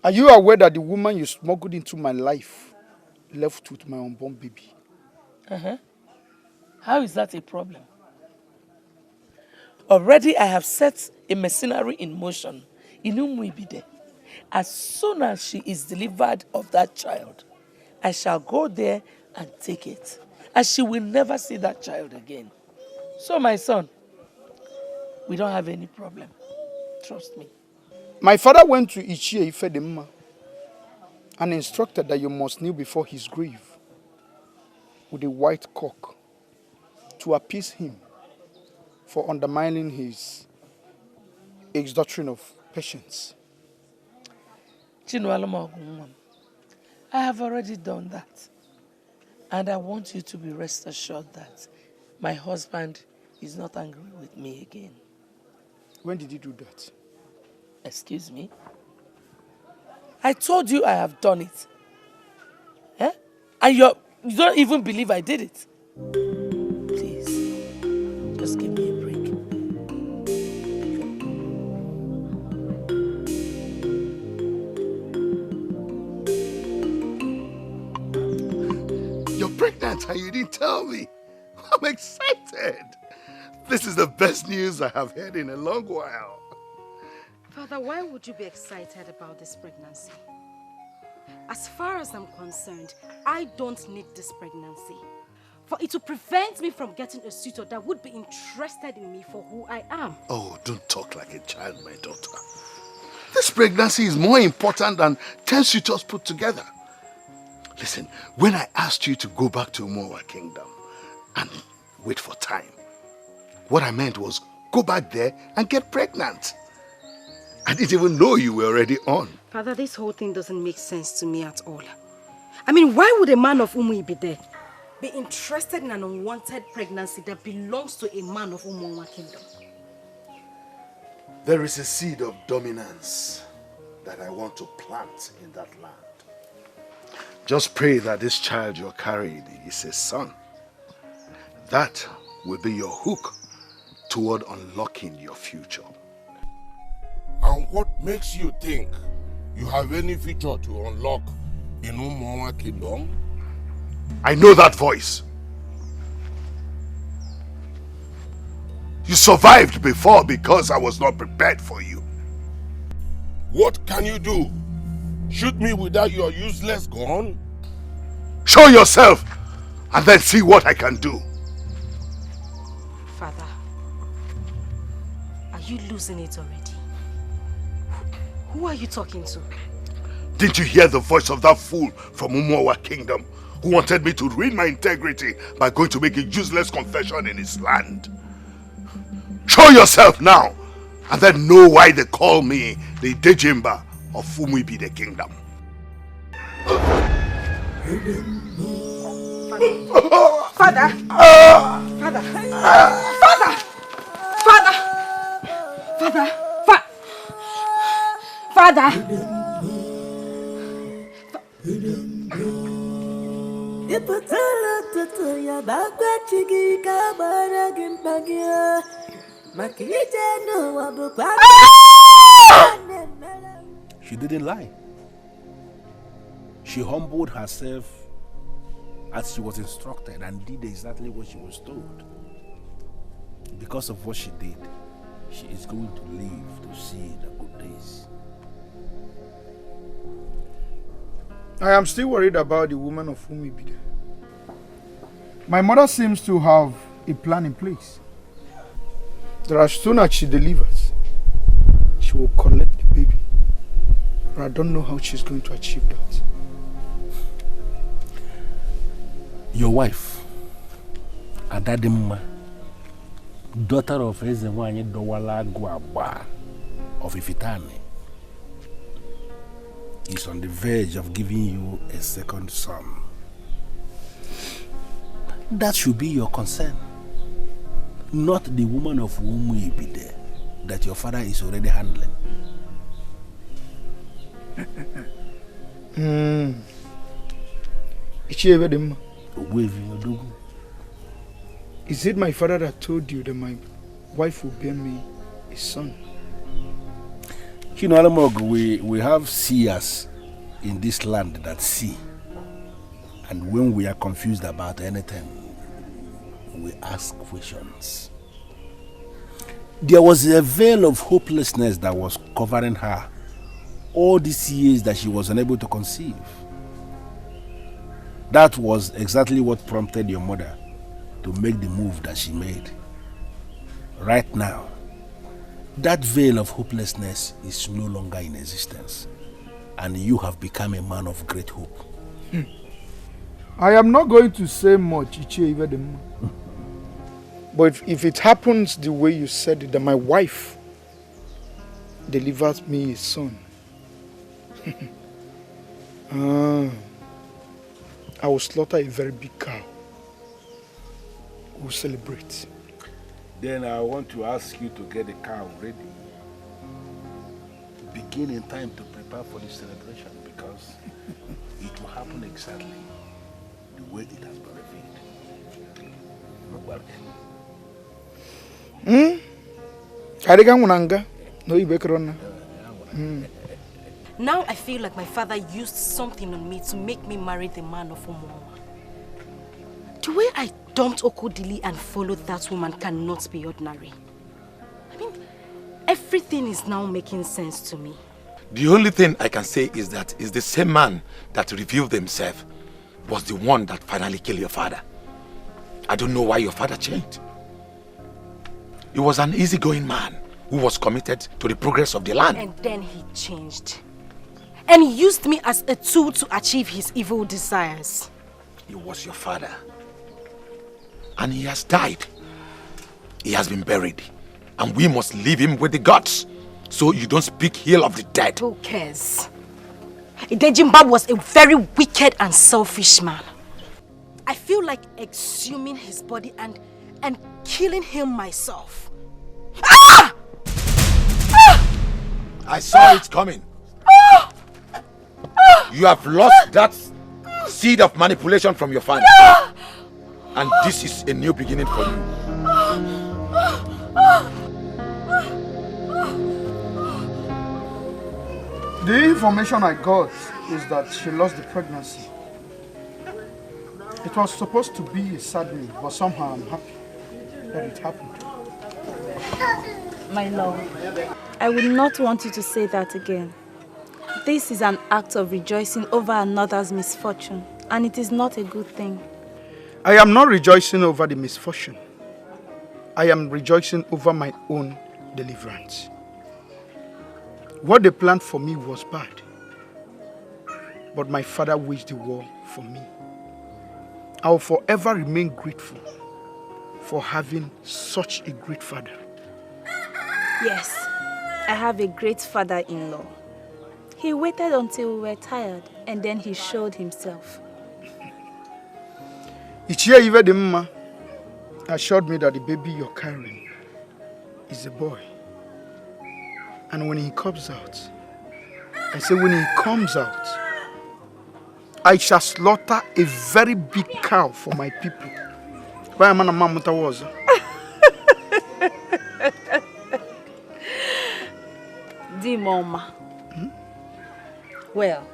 Speaker 2: Are you aware that the woman you smuggled into my life left with my unborn baby?
Speaker 9: Uh-huh. How is that a problem? Already I have set a mercenary in motion in Umuibide. As soon as she is delivered of that child, I shall go there and take it. And she will never see that child again. So my son, we don't have any problem. Trust me.
Speaker 2: My father went to Ichie Ifedema and instructed that you must kneel before his grave with a white cock to appease him for undermining his doctrine of patience.
Speaker 9: I have already done that. And I want you to be rest assured that my husband is not angry with me again.
Speaker 2: When did you do that?
Speaker 9: Excuse me? I told you I have done it. Eh? And you don't even believe I did it. Please, just give me a break.
Speaker 13: You're pregnant and you didn't tell me. I'm excited. This is the best news I have heard in a long while.
Speaker 3: Father, why would you be excited about this pregnancy? As far as I'm concerned, I don't need this pregnancy. For it to prevent me from getting a suitor that would be interested in me for who I am.
Speaker 13: Oh, don't talk like a child, my daughter. This pregnancy is more important than 10 suitors put together. Listen, when I asked you to go back to Umowa Kingdom and wait for time, what I meant was go back there and get pregnant. I didn't even know you were already on.
Speaker 3: Father, this whole thing doesn't make sense to me at all. I mean, why would a man of Umuibide be interested in an unwanted pregnancy that belongs to a man of Umowa Kingdom?
Speaker 13: There is a seed of dominance that I want to plant in that land. Just pray that this child you're carrying is a son. That will be your hook toward unlocking your future.
Speaker 15: And what makes you think you have any future to unlock in Umowa Kingdom?
Speaker 13: I know that voice. You survived before because I was not prepared for you.
Speaker 15: What can you do? Shoot me without your useless gun?
Speaker 13: Show yourself and then see what I can do.
Speaker 3: Father, are you losing it already? Who are you talking to?
Speaker 13: Didn't you hear the voice of that fool from Umuawa Kingdom who wanted me to ruin my integrity by going to make a useless confession in his land? Show yourself now and then know why they call me the Dejimba of Umuibi the Kingdom.
Speaker 16: Father! Father! Father! Father!
Speaker 5: She didn't lie. She humbled herself as she was instructed and did exactly what she was told. Because of what she did, she is going to live to see the good days.
Speaker 2: I am still worried about the woman of whom we be. My mother seems to have a plan in place. That as soon as she delivers, she will collect the baby. But I don't know how she's going to achieve that.
Speaker 5: Your wife, Adadimma, daughter of Ezewanyi Dowala Guaba of Ifitani, is on the verge of giving you a second son. That should be your concern, not the woman of whom you be there that your father is already handling.
Speaker 2: Is it my father that told you that my wife will bear me a son?
Speaker 5: We have seers in this land that see, and when we are confused about anything, we ask questions. There was a veil of hopelessness that was covering her all these years that she was unable to conceive. That was exactly what prompted your mother to make the move that she made. Right now, that veil of hopelessness is no longer in existence, and you have become a man of great hope.
Speaker 2: I am not going to say much, but if it happens the way you said it, that my wife delivers me a son, I will slaughter a very big cow. We'll celebrate.
Speaker 5: Then I want to ask you to get the cow ready. Begin in time to prepare for the celebration, because it will happen exactly the way it has been revealed.
Speaker 3: Now I feel like my father used something on me to make me marry the man of Umuawa. The way I dumped Okodili and followed that woman cannot be ordinary. I mean, everything is now making sense to me.
Speaker 17: The only thing I can say is that the same man that revealed himself was the one that finally killed your father. I don't know why your father changed. He was an easygoing man who was committed to the progress of the land.
Speaker 3: And then he changed. And used me as a tool to achieve his evil desires.
Speaker 17: He was your father. And he has died. He has been buried. And we must leave him with the gods, so you don't speak ill of the dead.
Speaker 3: Who cares? Idejimba was a very wicked and selfish man. I feel like exhuming his body and killing him myself. Ah!
Speaker 17: I saw it coming. You have lost that seed of manipulation from your father. And this is a new beginning for you.
Speaker 2: The information I got is that she lost the pregnancy. It was supposed to be a sad news, but somehow I'm happy that it happened.
Speaker 11: My love, I would not want you to say that again. This is an act of rejoicing over another's misfortune, and it is not a good thing.
Speaker 2: I am not rejoicing over the misfortune. I am rejoicing over my own deliverance. What they planned for me was bad, but my father waged the war for me. I will forever remain grateful for having such a great father.
Speaker 11: Yes, I have a great father-in-law. He waited until we were tired, and then he showed himself.
Speaker 2: Ichie Ive the mama assured me that the baby you're carrying is a boy. And when he comes out, I say when he comes out, I shall slaughter a very big cow for my people. Why am I a man was?
Speaker 11: Dear Mama. Well,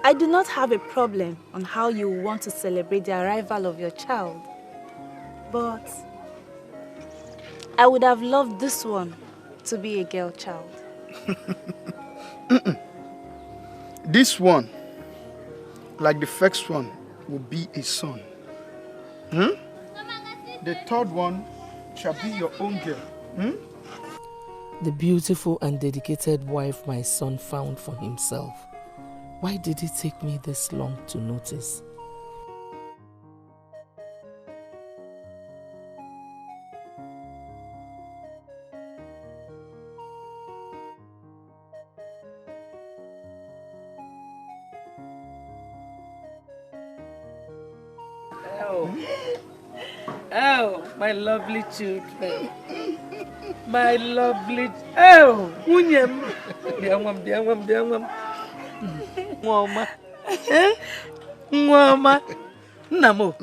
Speaker 11: I do not have a problem on how you want to celebrate the arrival of your child. But I would have loved this one to be a girl child.
Speaker 2: This one, like the first one, will be a son. The third one shall be your own girl.
Speaker 9: The beautiful and dedicated wife my son found for himself. Why did it take me this long to notice?
Speaker 18: Oh, my lovely children. My lovely... Oh, Unyam. Diamam. Mwoma. Mwoma. Namo.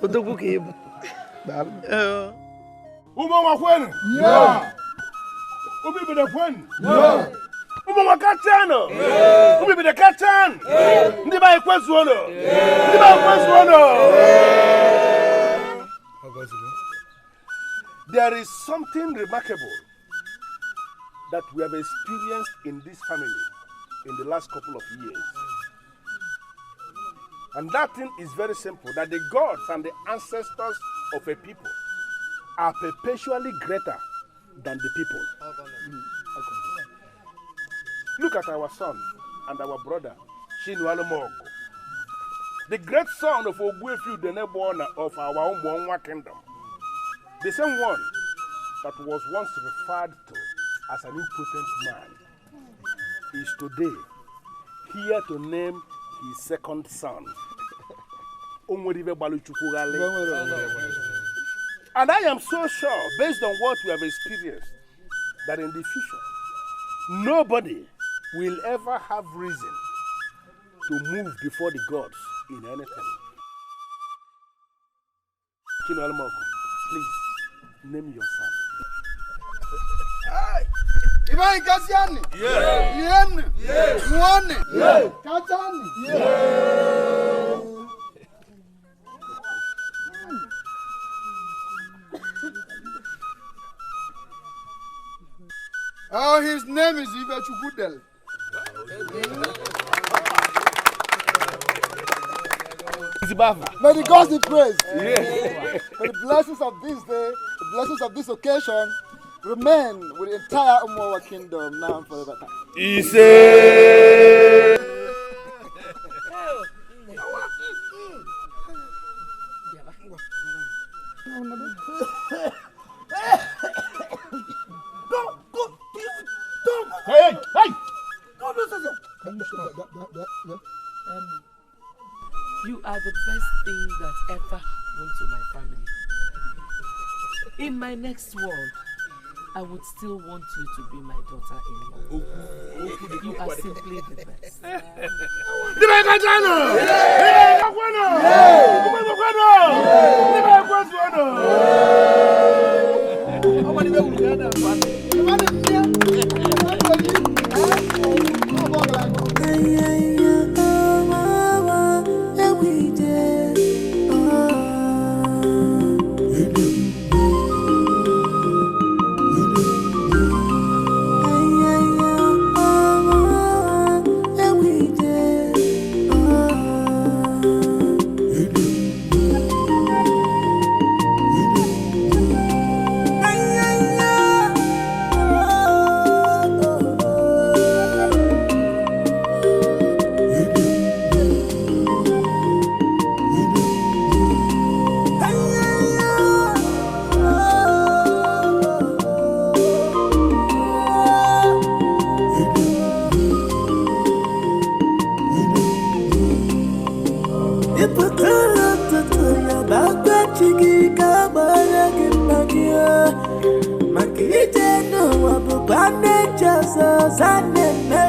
Speaker 18: Odogu kebo.
Speaker 15: Umama kwenu? Yeah. Ubi bide kwenu? Yeah. Umama katano? Yeah. Ubi bide katan? Yeah. Ndiba ikwezu ono? Yeah. Ndiba ikwezu ono? Yeah. There is something remarkable that we have experienced in this family in the last couple of years. And that thing is very simple, that the gods and the ancestors of a people are perpetually greater than the people. Look at our son and our brother, Shinualomogo, the great son of Ogwefiu, the newborn of our own kingdom. The same one that was once referred to as an impotent man is today here to name his second son. And I am so sure, based on what we have experienced, that in the future, nobody will ever have reason to move before the gods in anything. Chinualomogo, please name your son.
Speaker 2: Ibai Kasiani. Yeah. Yen. Yeah. Muone. Yeah. Kachani. Yeah. Oh, his name is Ibe Chukudel. May the gods be praised. Yeah. May the blessings of this day, the blessings of this occasion, remain with the entire Umuawa kingdom now and forever.
Speaker 15: Hey!
Speaker 9: You are the best thing that ever happened to my family. In my next world, I would still want you to be my daughter-in-law. You are simply the best.
Speaker 19: Grande Jesus and